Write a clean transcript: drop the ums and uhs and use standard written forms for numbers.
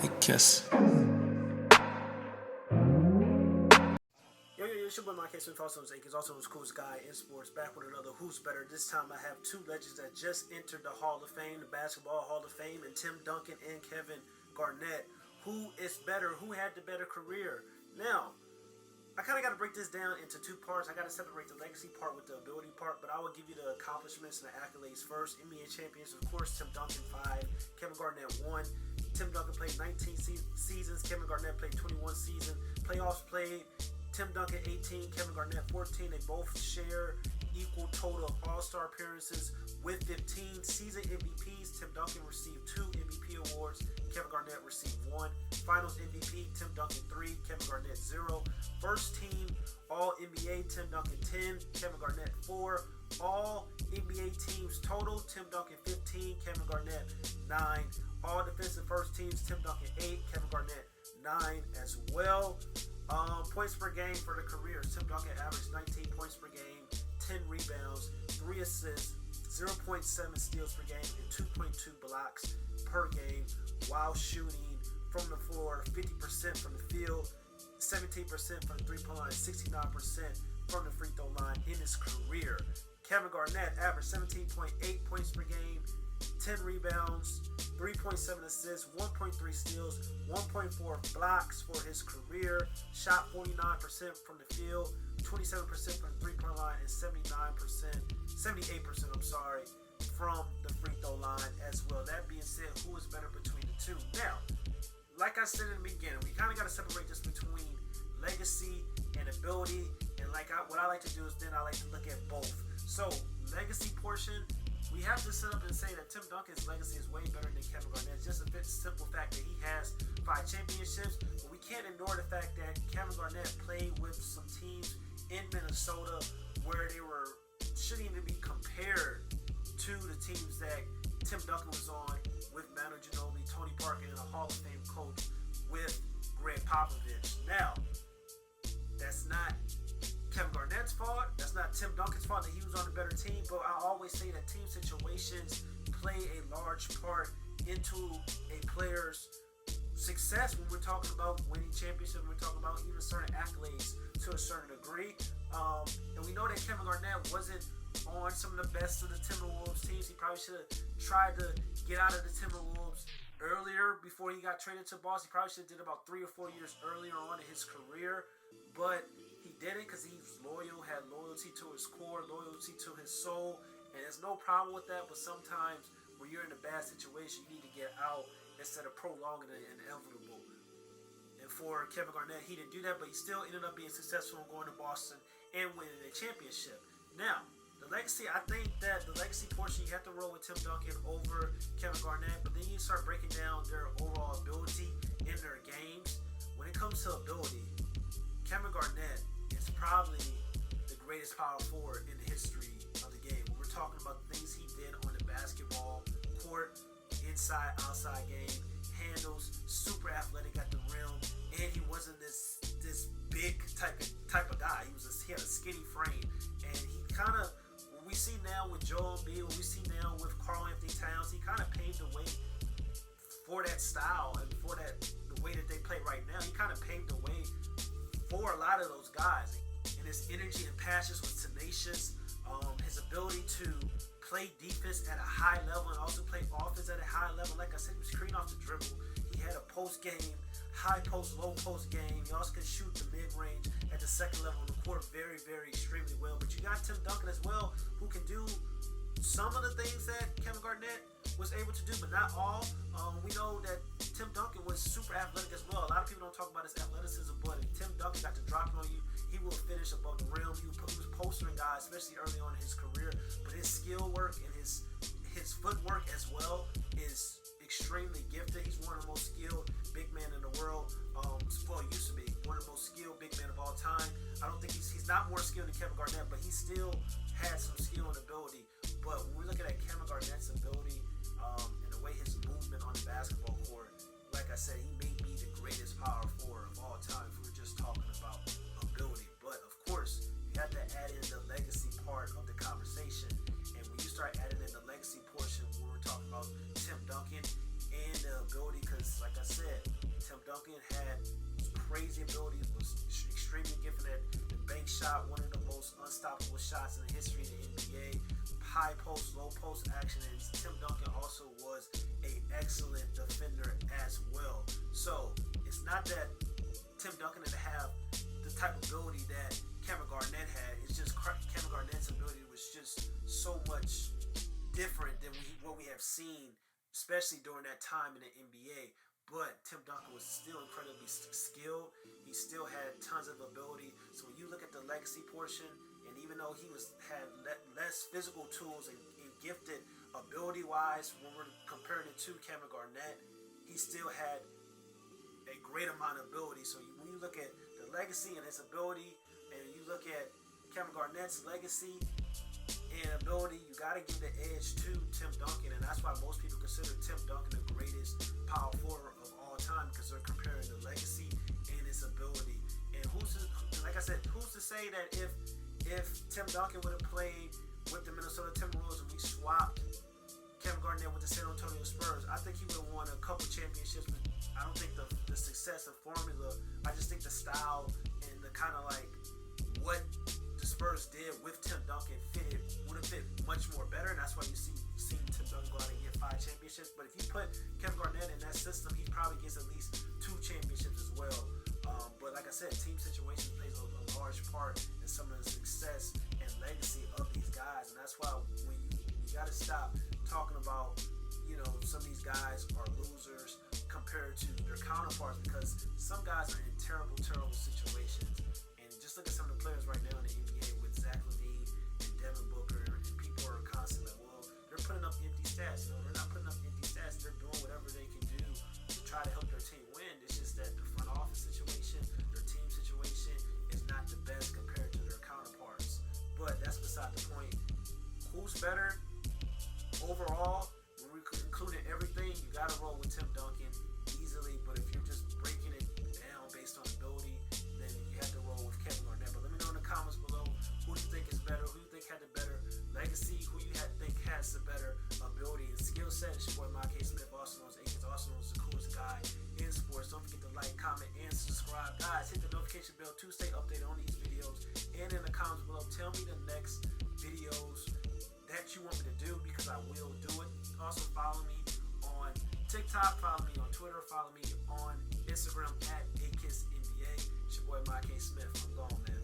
I guess. It's your boy Mike Smith, also known as Akins, also known as Coolest Guy in Sports, back with another Who's Better. This time I have two legends that just entered the Hall of Fame, the Basketball Hall of Fame, and Tim Duncan and Kevin Garnett. Who is better? Who had the better career? Now, I kind of got to break this down into two parts. I got to separate the legacy part with the ability part, but I will give you the accomplishments and the accolades first. NBA champions, of course, Tim Duncan 5, Kevin Garnett 1. Tim Duncan played 19 seasons, Kevin Garnett played 21 seasons. Playoffs played, Tim Duncan 18, Kevin Garnett 14. They both share equal total of All-Star appearances with 15 season MVPs. Tim Duncan received 2 MVP awards. Kevin Garnett received 1. Finals MVP, Tim Duncan 3, Kevin Garnett 0. First team All-NBA, Tim Duncan 10, Kevin Garnett 4. All NBA teams total, Tim Duncan 15, Kevin Garnett 9. All defensive first teams, Tim Duncan 8, Kevin Garnett 9 as well. Points per game for the career. Tim Duncan averaged 19 points per game, 10 rebounds, 3 assists, 0.7 steals per game, and 2.2 blocks per game while shooting from the floor 50% from the field, 17% from the three-point line, 69% from the free throw line in his career. Kevin Garnett averaged 17.8 points per game, 10 rebounds, 3.7 assists, 1.3 steals, 1.4 blocks for his career. Shot 49% from the field, 27% from the three-point line, and 78%, from the free throw line as well. That being said, who is better between the two? Now, like I said in the beginning, we kind of got to separate this between legacy and ability. And what I like to do is then I like to look at both. So, legacy portion, we have to sit up and say that Tim Duncan's legacy is way better than Kevin Garnett's. Just a bit simple fact that he has 5 championships, but we can't ignore the fact that Kevin Garnett played with some teams in Minnesota where they shouldn't even be compared to the teams that Tim Duncan was on with Manu Ginobili, Tony Parker, and a Hall of Fame coach with Greg Popovich. Now, that's not Kevin Garnett's fault. That's not Tim Duncan's fault that he was on a better team, but I always say that team situations play a large part into a player's success when we're talking about winning championships, when we're talking about even certain accolades to a certain degree. And we know that Kevin Garnett wasn't on some of the best of the Timberwolves teams. He probably should have tried to get out of the Timberwolves earlier before he got traded to Boston. He probably should have did about 3 or 4 years earlier on in his career, but he didn't because he was loyal, had loyalty to his core, loyalty to his soul, and there's no problem with that. But sometimes when you're in a bad situation, you need to get out instead of prolonging the inevitable. And for Kevin Garnett, he didn't do that, but he still ended up being successful in going to Boston and winning a championship. Now, the legacy, I think that the legacy portion, you have to roll with Tim Duncan over Kevin Garnett, but then you start breaking down their overall ability in their games. When it comes to ability, Kevin Garnett is probably the greatest power forward in the history of the game. When we're talking about the things he did on the basketball court, inside, outside game, handles, super athletic at the rim, and he wasn't this big type of guy. He had a skinny frame, and he kind of, what we see now with Joel Embiid, what we see now with Karl-Anthony Towns, he kind of paved the way for that style and for the way that they play right now. He kind of paved the way for a lot of those guys, and his energy and passions was tenacious. His ability to play defense at a high level and also play offense at a high level. Like I said, he was creating off the dribble. He had a post game, high post, low post game. He also could shoot the mid range at the second level of the court very, very extremely well. But you got Tim Duncan as well, who can do some of the things that Kevin Garnett was able to do, but not all. We know that Tim Duncan was super athletic as well. A lot of people don't talk about his athleticism, but if Tim Duncan got to drop it on you, he will finish above the rim. He was postering guys, especially early on in his career. But his skill work and his footwork as well is extremely gifted. He's one of the most skilled big men in the world. Well, he used to be one of the most skilled big men of all time. I don't think he's not more skilled than Kevin Garnett, but he still had some skill and ability. But when we're looking at Kevin Garnett's ability and the way his movement on the basketball court, like I said, he may be the greatest power forward of all time if we're just talking about ability. But of course, you have to add in the legacy part of the conversation. And when you start adding in the legacy portion, when we're talking about Tim Duncan and the ability, because like I said, crazy ability, was extremely gifted at the bank shot, one of the most unstoppable shots in the history of the NBA. High post, low post action, and Tim Duncan also was an excellent defender as well. So it's not that Tim Duncan didn't have the type of ability that Kevin Garnett had. It's just Kevin Garnett's ability was just so much different than what we have seen, especially during that time in the NBA. But Tim Duncan was still incredibly skilled. He still had tons of ability. So when you look at the legacy portion, and even though he had less physical tools and gifted ability-wise, when we're comparing it to Kevin Garnett, he still had a great amount of ability. So when you look at the legacy and his ability, and you look at Kevin Garnett's legacy and ability, you got to give the edge to Tim Duncan, and that's why most people consider Tim Duncan the greatest power forward of all time, because they're comparing the legacy and his ability. And like I said, who's to say that if Tim Duncan would have played with the Minnesota Timberwolves and we swapped Kevin Garnett with the San Antonio Spurs, I think he would have won a couple championships. But I don't think the success and formula. I just think the style and the kind of like what the Spurs did with Tim Duncan would have fit much more better, and that's why you seen Tim Duncan go out and get 5 championships. But if you put Kevin Garnett in that system, he probably gets at least 2 championships as well. But like I said, team situation plays a large part in some of the success and legacy of these guys, and that's why when you got to stop talking about, some of these guys are losers compared to their counterparts, because some guys are in terrible situations. And just look at some of the players right now in the NBA with Zach LaVine and Devin Booker, and people are constantly like, well, they're putting up empty stats. No, they're not putting up empty stats. They're doing whatever they can do to try to help their team win. It's just that the front office situation, their team situation, is not the best compared to their counterparts. But that's beside the point. Who's better overall? When we're including everything, you got to roll with Tim Duncan easily. But if you're just breaking it down based on ability, then you have to roll with Kevin Garnett. But let me know in the comments below, who do you think is better? Who do you think had the better legacy? Who you think has the better ability and skill set? It's your boy, Mike Smith, also known as Akins, also known as the coolest guy in sports. Don't forget to like, comment, and subscribe. Guys, hit the notification bell to stay updated on these videos. And in the comments below, tell me the next videos that you want me to do, because I will do it. Also follow me on TikTok, follow me on Twitter, follow me on Instagram at AKISNBA. It's your boy Mike Smith. I'm gone, man.